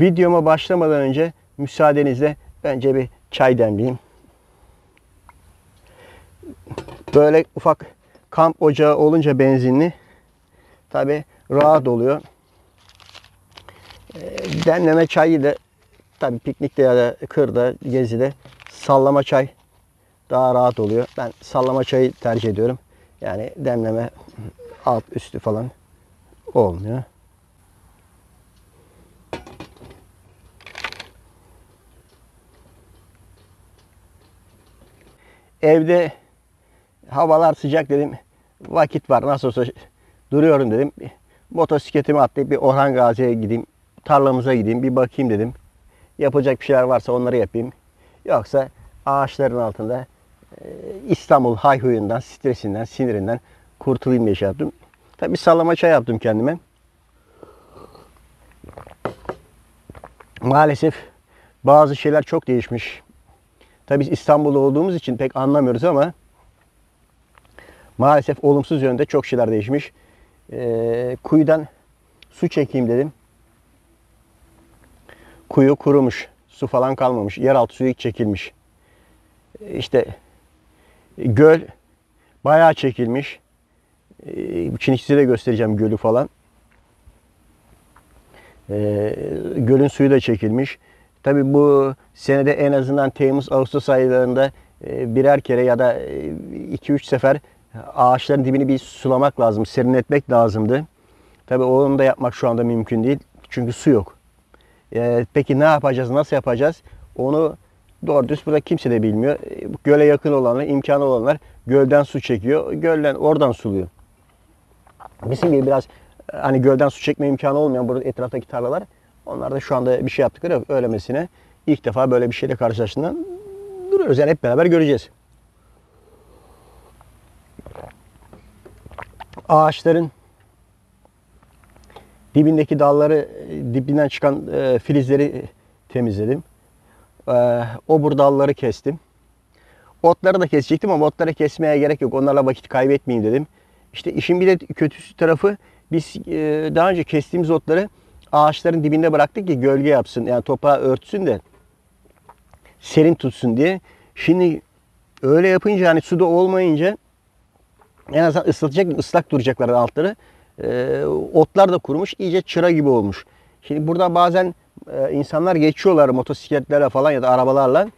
Videoma başlamadan önce müsaadenizle bence bir çay demleyeyim. Böyle ufak kamp ocağı olunca benzinli tabi rahat oluyor. Demleme çayı da tabi piknikte ya da kırda, gezide sallama çay daha rahat oluyor. Ben sallama çayı tercih ediyorum. Yani demleme alt üstü falan olmuyor. Evde havalar sıcak dedim. Vakit var, nasıl olsa duruyorum dedim. Motosikletimi atlayıp bir Orhan Gazi'ye gideyim. Tarlamıza gideyim, bir bakayım dedim. Yapacak bir şeyler varsa onları yapayım. Yoksa ağaçların altında İstanbul hayhuyundan, stresinden, sinirinden kurtulayım diye şey yaptım. Tabii sallama çay yaptım kendime. Maalesef bazı şeyler çok değişmiş. Tabii biz İstanbul'da olduğumuz için pek anlamıyoruz ama maalesef olumsuz yönde çok şeyler değişmiş. Kuyudan su çekeyim dedim. Kuyu kurumuş. Su falan kalmamış. Yeraltı suyu çekilmiş. İşte göl bayağı çekilmiş. Şimdi size de göstereceğim gölü falan. Gölün suyu da çekilmiş. Tabii bu senede en azından Temmuz-Ağustos aylarında birer kere ya da 2-3 sefer ağaçların dibini bir sulamak lazım, serinletmek lazımdı. Tabii onu da yapmak şu anda mümkün değil. Çünkü su yok. Peki ne yapacağız, nasıl yapacağız? Onu doğru düz burada kimse de bilmiyor. Göle yakın olanlar, imkanı olanlar gölden su çekiyor. Gölden oradan suluyor. Bizim gibi biraz hani gölden su çekme imkanı olmayan burada etraftaki tarlalar, onlar da şu anda bir şey yaptıkları yok. Öylemesine ilk defa böyle bir şeyle karşılaştığından duruyoruz. Yani hep beraber göreceğiz. Ağaçların dibindeki dalları, dibinden çıkan filizleri temizledim. Obur dalları kestim. Otları da kesecektim ama otları kesmeye gerek yok. Onlarla vakit kaybetmeyeyim dedim. İşte işin bir de kötüsü tarafı, biz daha önce kestiğimiz otları ağaçların dibinde bıraktık ki gölge yapsın. Yani toprağı örtsün de serin tutsun diye. Şimdi öyle yapınca, hani suda olmayınca en azından ıslatacak, ıslak duracaklar altları. Otlar da kurumuş, iyice çıra gibi olmuş. Şimdi burada bazen insanlar geçiyorlar motosikletlerle falan ya da arabalarla.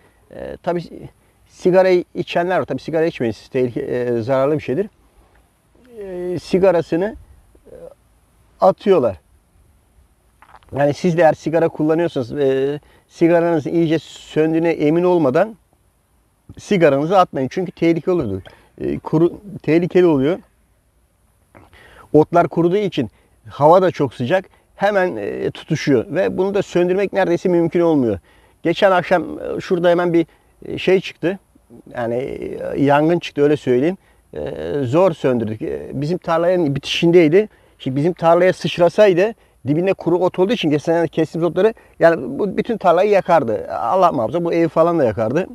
Tabii sigara içenler var. Tabii sigara içmeyin, zararlı bir şeydir. Sigarasını atıyorlar. Yani siz de eğer sigara kullanıyorsanız sigaranızın iyice söndüğüne emin olmadan sigaranızı atmayın. Çünkü tehlikeli oluyor. Tehlikeli oluyor. Otlar kuruduğu için hava da çok sıcak. Hemen tutuşuyor ve bunu da söndürmek neredeyse mümkün olmuyor. Geçen akşam şurada hemen bir şey çıktı. Yani yangın çıktı, öyle söyleyeyim. Zor söndürdük. Bizim tarlanın bitişindeydi. Şimdi bizim tarlaya sıçrasaydı, dibinde kuru ot olduğu için geçen kestiğimiz otları, yani bu bütün tarlayı yakardı. Allah muhafaza, bu evi falan da yakardı.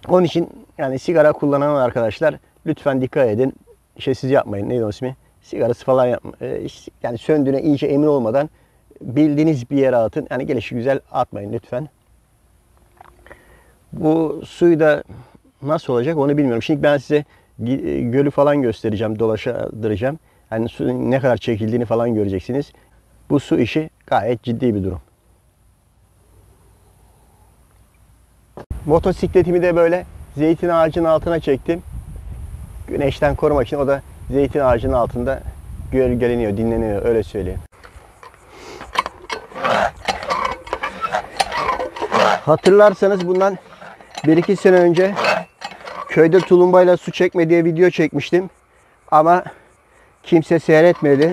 Onun için yani sigara kullanan arkadaşlar lütfen dikkat edin. Siz yapmayın. Neydi o ismi? Sigarası falan yapma. Yani söndüğüne iyice emin olmadan bildiğiniz bir yere atın. Yani gelişigüzel atmayın lütfen. Bu suyu da nasıl olacak onu bilmiyorum. Şimdi ben size gölü falan göstereceğim, dolaştıracağım. Yani suyun ne kadar çekildiğini falan göreceksiniz. Bu su işi gayet ciddi bir durum. Motosikletimi de böyle zeytin ağacının altına çektim. Güneşten korumak için, o da zeytin ağacının altında gölgeleniyor, dinleniyor, öyle söyleyeyim. Hatırlarsanız bundan 1-2 sene önce köyde tulumbayla su çekme diye video çekmiştim. Ama kimse seyretmedi.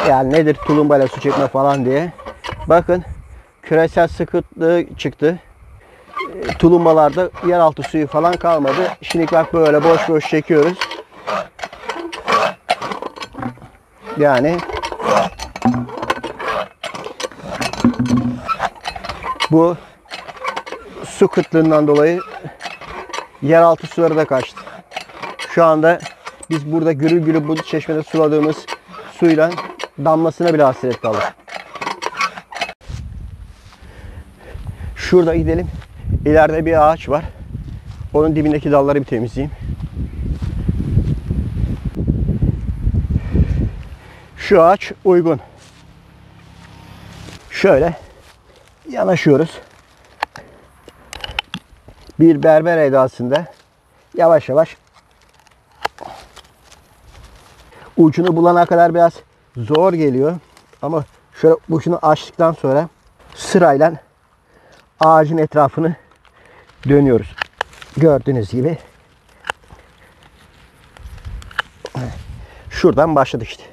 Yani nedir tulumbayla su çekme falan diye. Bakın küresel sıkıntı çıktı. Tulumbalarda yeraltı suyu falan kalmadı. Şimdi bak böyle boş boş çekiyoruz. Yani bu su kıtlığından dolayı yeraltı suları da kaçtı. Şu anda biz burada gürül gürül bu çeşmede suladığımız suyla damlasına bile hasret kaldık. Şurada gidelim. İleride bir ağaç var. Onun dibindeki dalları bir temizleyeyim. Şu ağaç uygun. Şöyle yanaşıyoruz. Bir berber edasında yavaş yavaş ucunu bulana kadar biraz zor geliyor. Ama şöyle ucunu açtıktan sonra sırayla ağacın etrafını dönüyoruz. Gördüğünüz gibi. Şuradan başladık işte.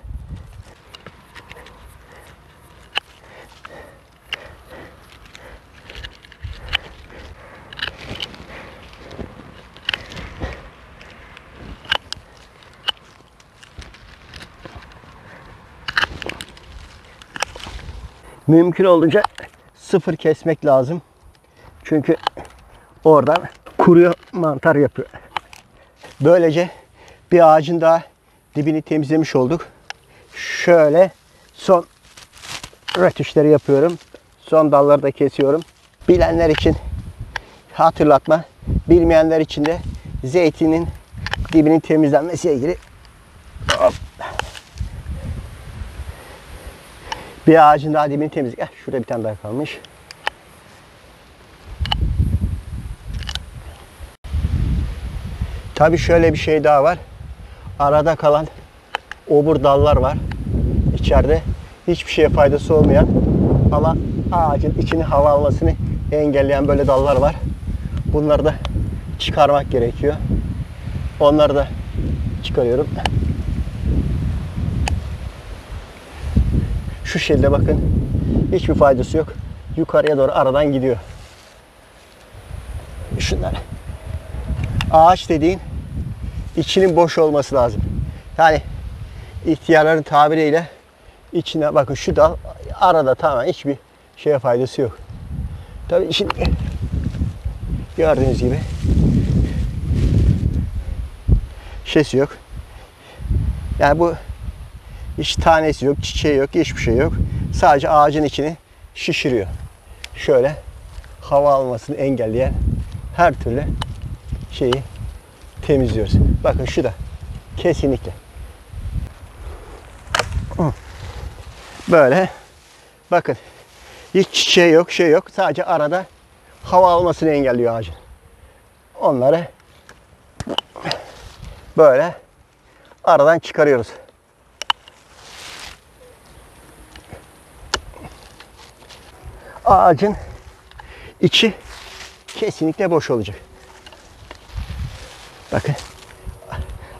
Mümkün olduğunca sıfır kesmek lazım. Çünkü oradan kuruyor, mantar yapıyor. Böylece bir ağacın daha dibini temizlemiş olduk. Şöyle son rötuşları yapıyorum. Son dalları da kesiyorum. Bilenler için hatırlatma. Bilmeyenler için de zeytinin dibinin temizlenmesiyle ilgili bir ağacın daha dibini temizledik. Şurada bir tane daha kalmış. Tabii şöyle bir şey daha var. Arada kalan obur dallar var. İçeride hiçbir şeye faydası olmayan ama ağacın içini hava almasını engelleyen böyle dallar var. Bunları da çıkarmak gerekiyor. Onları da çıkarıyorum. Şu şekilde bakın. Hiçbir faydası yok. Yukarıya doğru aradan gidiyor. Şunlar. Ağaç dediğin içinin boş olması lazım. Yani ihtiyarların tabiriyle içine bakın şu dal arada tamamen hiçbir şeye faydası yok. Tabii şimdi gördüğünüz gibi şeysi yok. Yani bu hiç tanesi yok, çiçeği yok, hiçbir şey yok. Sadece ağacın içini şişiriyor. Şöyle hava almasını engelleyen her türlü şeyi temizliyoruz. Bakın şu da kesinlikle. Böyle bakın hiç çiçeği yok, şey yok. Sadece arada hava almasını engelliyor ağacın. Onları böyle aradan çıkarıyoruz. Ağacın içi kesinlikle boş olacak. Bakın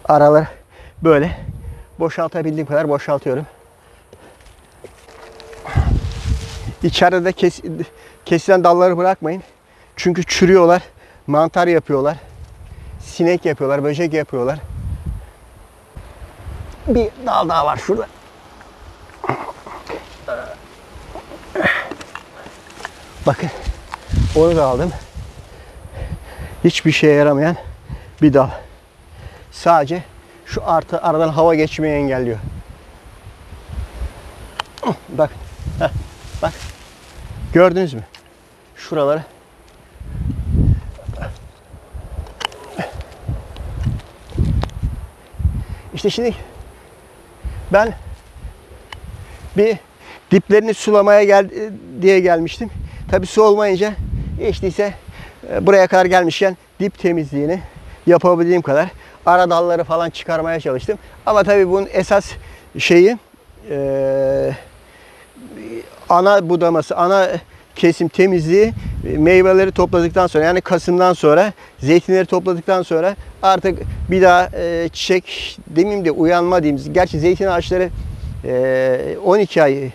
araları böyle boşaltabildiğim kadar boşaltıyorum. İçeride de kesilen dalları bırakmayın. Çünkü çürüyorlar, mantar yapıyorlar, sinek yapıyorlar, böcek yapıyorlar. Bir dal daha var şurada. Bakın onu da aldım. Hiçbir şeye yaramayan bir dal. Sadece şu aradan hava geçmeyi engelliyor. Bak. Bak. Gördünüz mü? Şuraları. İşte şimdi ben bir diplerini sulamaya diye gelmiştim. Tabii su olmayınca hiç değilse buraya kadar gelmişken dip temizliğini yapabildiğim kadar ara dalları falan çıkarmaya çalıştım. Ama tabii bunun esas şeyi ana budaması, ana kesim temizliği meyveleri topladıktan sonra, yani Kasım'dan sonra zeytinleri topladıktan sonra artık bir daha çiçek demeyeyim de uyanma diyeyim. Gerçi zeytin ağaçları 12 ay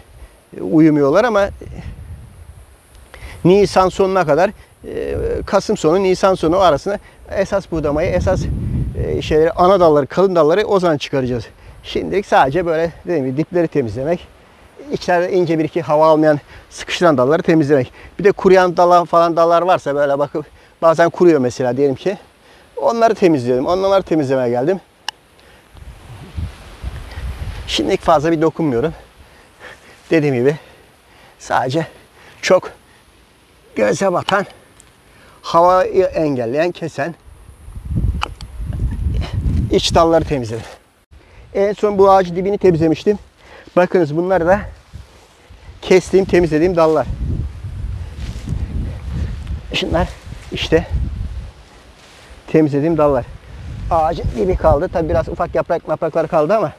uyumuyorlar ama Nisan sonuna kadar, Kasım sonu Nisan sonu arasında esas budamayı, esas şeyleri, ana dalları, kalın dalları o zaman çıkaracağız. Şimdilik sadece böyle dediğim gibi dipleri temizlemek, içeride ince bir iki hava almayan sıkıştıran dalları temizlemek. Bir de kuruyan dallar varsa böyle bakıp bazen kuruyor mesela diyelim ki. Onları temizleyelim. Onları temizlemeye geldim. Şimdilik fazla bir dokunmuyorum. Dediğim gibi sadece çok göze batan, havayı engelleyen, kesen iç dalları temizledim. En son bu ağacın dibini temizlemiştim. Bakınız bunlar da kestiğim, temizlediğim dallar. Şunlar işte temizlediğim dallar. Ağacın dibi kaldı. Tabi biraz ufak yapraklar kaldı ama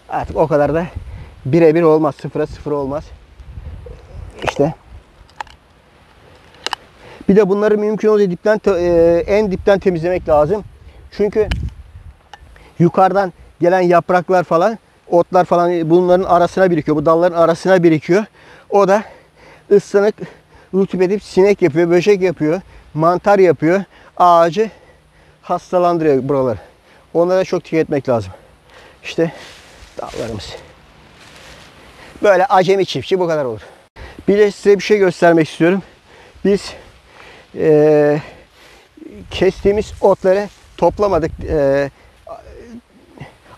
artık o kadar da birebir olmaz. Sıfıra sıfır olmaz. İşte. Bir de bunları mümkün olduğu dipten, en dipten temizlemek lazım. Çünkü yukarıdan gelen yapraklar falan, otlar falan bunların arasına birikiyor. Bu dalların arasına birikiyor. O da ıslanık, rutubet edip sinek yapıyor, böcek yapıyor, mantar yapıyor. Ağacı hastalandırıyor buraları. Onlara çok dikkat etmek lazım. İşte dallarımız. Böyle acemi çiftçi bu kadar olur. Bir de size bir şey göstermek istiyorum. Biz kestiğimiz otları toplamadık.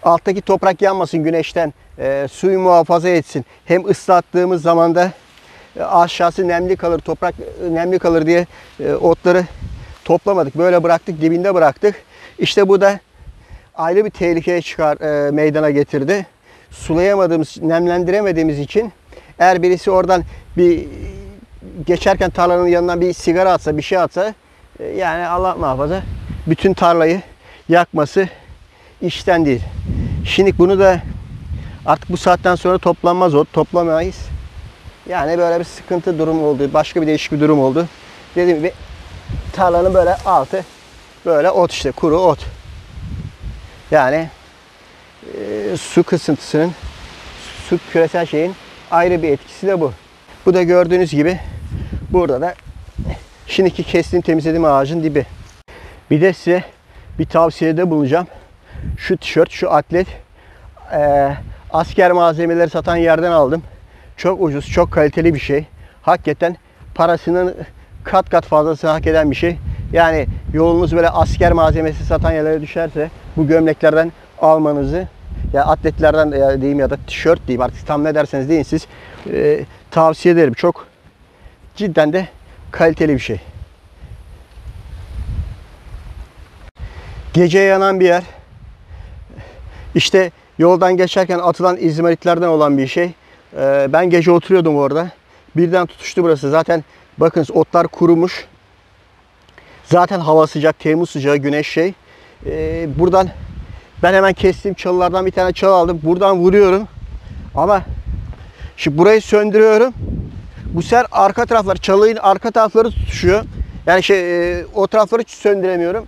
Alttaki toprak yanmasın güneşten, suyu muhafaza etsin. Hem ıslattığımız zaman da aşağısı nemli kalır, toprak nemli kalır diye otları toplamadık. Böyle bıraktık, dibinde bıraktık. İşte bu da ayrı bir tehlikeye meydana getirdi. Sulayamadığımız, nemlendiremediğimiz için eğer birisi oradan bir geçerken tarlanın yanından bir sigara atsa, bir şey atsa, yani Allah muhafaza bütün tarlayı yakması işten değil. Şimdi bunu da artık bu saatten sonra toplanmaz, toplamayız. Yani böyle bir sıkıntı durum oldu. Başka bir değişik bir durum oldu. Dediğim gibi tarlanın böyle altı böyle ot, işte kuru ot. Yani su kısıntısının, su küresel şeyin ayrı bir etkisi de bu. Bu da gördüğünüz gibi burada da şimdiki kestiğim, temizlediğim ağacın dibi. Bir de size bir tavsiyede bulunacağım. Şu tişört, şu atlet asker malzemeleri satan yerden aldım. Çok ucuz, çok kaliteli bir şey. Hakikaten parasının kat kat fazlasını hak eden bir şey. Yani yolunuz böyle asker malzemesi satan yerlere düşerse bu gömleklerden almanızı, ya atletlerden diyeyim ya da tişört diyeyim, artık tam ne derseniz deyin siz, tavsiye ederim. Çok cidden de kaliteli bir şey. Gece yanan bir yer. İşte yoldan geçerken atılan izmaritlerden olan bir şey. Ben gece oturuyordum orada. Birden tutuştu burası. Zaten bakınız otlar kurumuş. Zaten hava sıcak, Temmuz sıcağı, güneş şey. Buradan ben hemen kestiğim çalılardan bir tane çalı aldım. Buradan vuruyorum. Ama şimdi burayı söndürüyorum. Bu sefer arka taraflar, çalının arka tarafları tutuşuyor. Yani o tarafları hiç söndüremiyorum.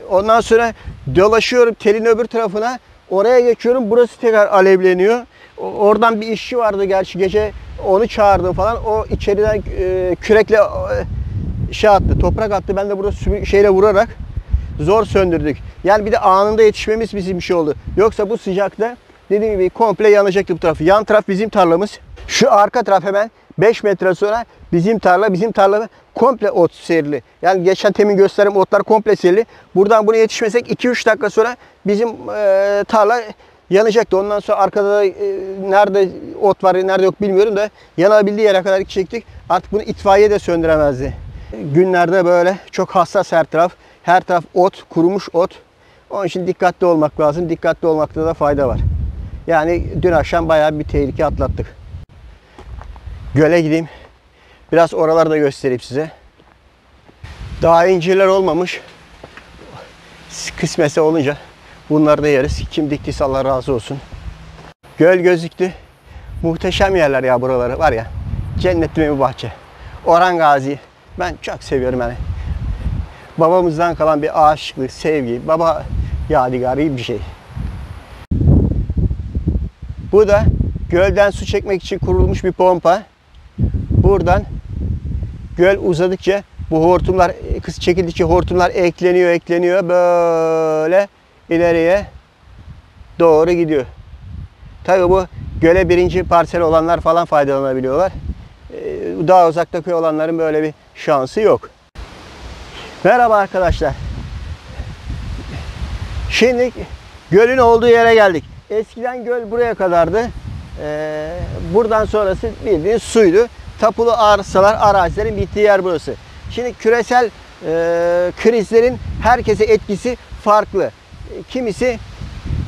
Ondan sonra dolaşıyorum telin öbür tarafına. Oraya geçiyorum. Burası tekrar alevleniyor. Oradan bir işçi vardı gerçi, gece onu çağırdım falan. O içeriden kürekle attı, toprak attı. Ben de burada şeyle vurarak zor söndürdük. Yani bir de anında yetişmemiz bizim bir şey oldu. Yoksa bu sıcakta dediğim gibi komple yanacaktı bu tarafı. Yan taraf bizim tarlamız. Şu arka taraf hemen 5 metre sonra bizim tarla. Bizim tarla komple ot serili. Yani geçen temin gösterdiğim otlar komple serili. Buradan buna yetişmesek 2-3 dakika sonra bizim tarla yanacaktı. Ondan sonra arkada da nerede ot var, nerede yok bilmiyorum da yanabildiği yere kadar gidecektik. Artık bunu itfaiye de söndüremezdi. Günlerde böyle çok hassas her taraf. Her taraf ot, kurumuş ot. Onun için dikkatli olmak lazım. Dikkatli olmakta da fayda var. Yani dün akşam bayağı bir tehlike atlattık. Göle gideyim. Biraz oraları da göstereyim size. Daha incirler olmamış. Kısmetse olunca bunları da yeriz. Kim diktiyse Allah razı olsun. Göl gözüktü. Muhteşem yerler ya buraları. Var ya, cennet gibi bir bahçe. Orhan Gazi. Ben çok seviyorum yani. Babamızdan kalan bir aşıklık, sevgi, baba yadigarı bir şey. Bu da gölden su çekmek için kurulmuş bir pompa. Buradan göl uzadıkça bu hortumlar, kız çekildikçe hortumlar ekleniyor böyle ileriye doğru gidiyor. Tabii bu göle birinci parsel olanlar falan faydalanabiliyorlar. Daha uzaktaki olanların böyle bir şansı yok. Merhaba arkadaşlar. Şimdi gölün olduğu yere geldik. Eskiden göl buraya kadardı. Buradan sonrası bildiğin suydu. Tapulu arsalar, arazilerin bittiği yer burası. Şimdi küresel krizlerin herkese etkisi farklı. Kimisi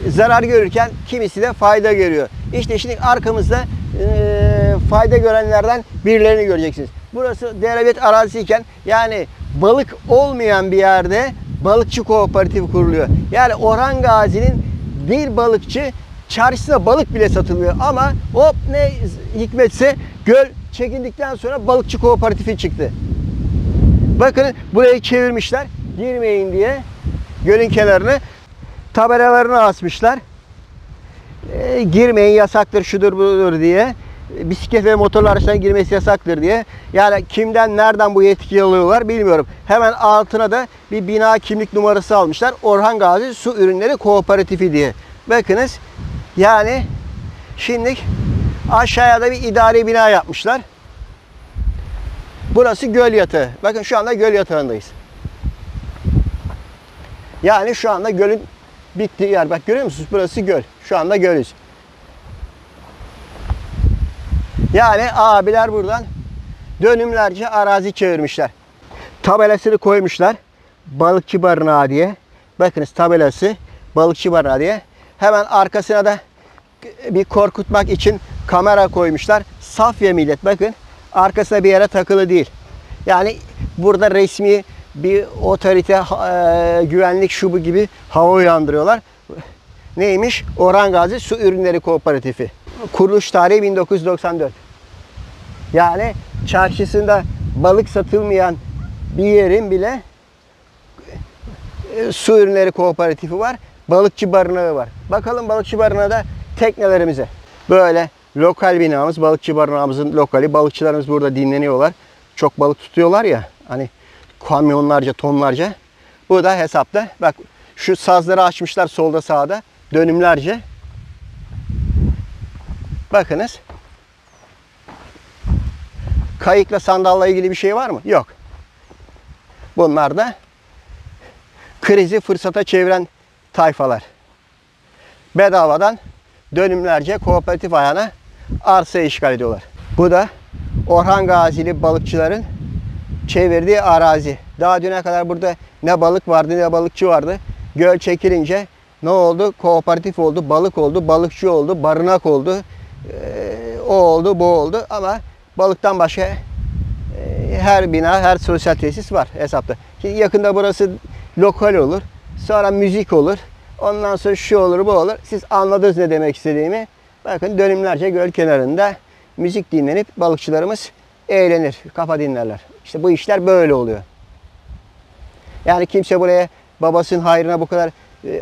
zarar görürken kimisi de fayda görüyor. İşte şimdi arkamızda fayda görenlerden birilerini göreceksiniz. Burası devlet arazisiyken, yani balık olmayan bir yerde balıkçı kooperatifi kuruluyor. Yani Orhan Gazi'nin bir balıkçı çarşısına balık bile satılıyor ama hop ne hikmetse göl çekildikten sonra balıkçı kooperatifi çıktı. Bakın burayı çevirmişler girmeyin diye, gölün kenarını tabelalarını asmışlar. Girmeyin, yasaktır, şudur budur diye. Bisiklet ve motorlu araçların girmesi yasaktır diye. Yani kimden nereden bu yetkiyi alıyorlar bilmiyorum. Hemen altına da bir bina kimlik numarası almışlar. Orhan Gazi Su Ürünleri Kooperatifi diye. Bakınız yani şimdi aşağıya da bir idari bina yapmışlar. Burası göl yatağı. Bakın şu anda göl yatağındayız. Yani şu anda gölün bittiği yer. Bak görüyor musunuz? Burası göl. Şu anda gölüz. Yani abiler buradan dönümlerce arazi çevirmişler. Tabelasını koymuşlar. Balıkçı barınağı diye. Bakınız tabelası balıkçı barınağı diye. Hemen arkasına da bir korkutmak için kamera koymuşlar. Safya millet, bakın. Arkasına bir yere takılı değil. Yani burada resmi bir otorite, güvenlik şubu gibi hava uyandırıyorlar. Neymiş? Orhan Gazi Su Ürünleri Kooperatifi. Kuruluş tarihi 1994. Yani çarşısında balık satılmayan bir yerin bile su ürünleri kooperatifi var. Balıkçı barınağı var. Bakalım balıkçı barınağında teknelerimize. Böyle lokal binamız, balıkçı barınağımızın lokali. Balıkçılarımız burada dinleniyorlar. Çok balık tutuyorlar ya. Hani kamyonlarca, tonlarca. Bu da hesapta. Bak şu sazları açmışlar solda sağda. Dönümlerce. Bakınız. Kayıkla sandalla ilgili bir şey var mı? Yok. Bunlar da krizi fırsata çeviren tayfalar. Bedavadan dönümlerce kooperatif ayağına arsa işgal ediyorlar. Bu da Orhan Gazili balıkçıların çevirdiği arazi. Daha düne kadar burada ne balık vardı ne balıkçı vardı. Göl çekilince ne oldu? Kooperatif oldu, balık oldu, balıkçı oldu, barınak oldu. O oldu, bu oldu ama balıktan başka her bina, her sosyal tesis var hesapta. Şimdi yakında burası lokal olur. Sonra müzik olur. Ondan sonra şu olur, bu olur. Siz anladınız ne demek istediğimi. Bakın dönümlerce göl kenarında müzik dinlenip balıkçılarımız eğlenir, kafa dinlerler. İşte bu işler böyle oluyor. Yani kimse buraya babasının hayrına bu kadar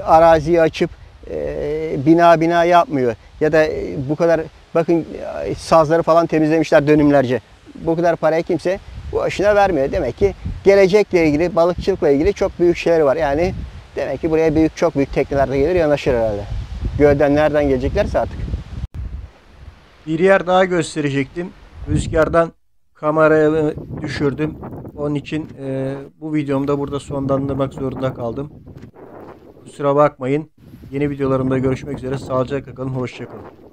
araziyi açıp bina yapmıyor. Ya da bu kadar bakın sazları falan temizlemişler dönümlerce. Bu kadar parayı kimse bu işine vermiyor. Demek ki gelecekle ilgili, balıkçılıkla ilgili çok büyük şeyler var. Yani demek ki buraya çok büyük tekneler de gelir, yanaşır herhalde. Gölden nereden geleceklerse artık. Bir yer daha gösterecektim. Rüzgardan kamerayı düşürdüm. Onun için bu videomda burada sonlandırmak zorunda kaldım. Kusura bakmayın. Yeni videolarımda görüşmek üzere. Sağlıcakla kalın. Hoşça kalın.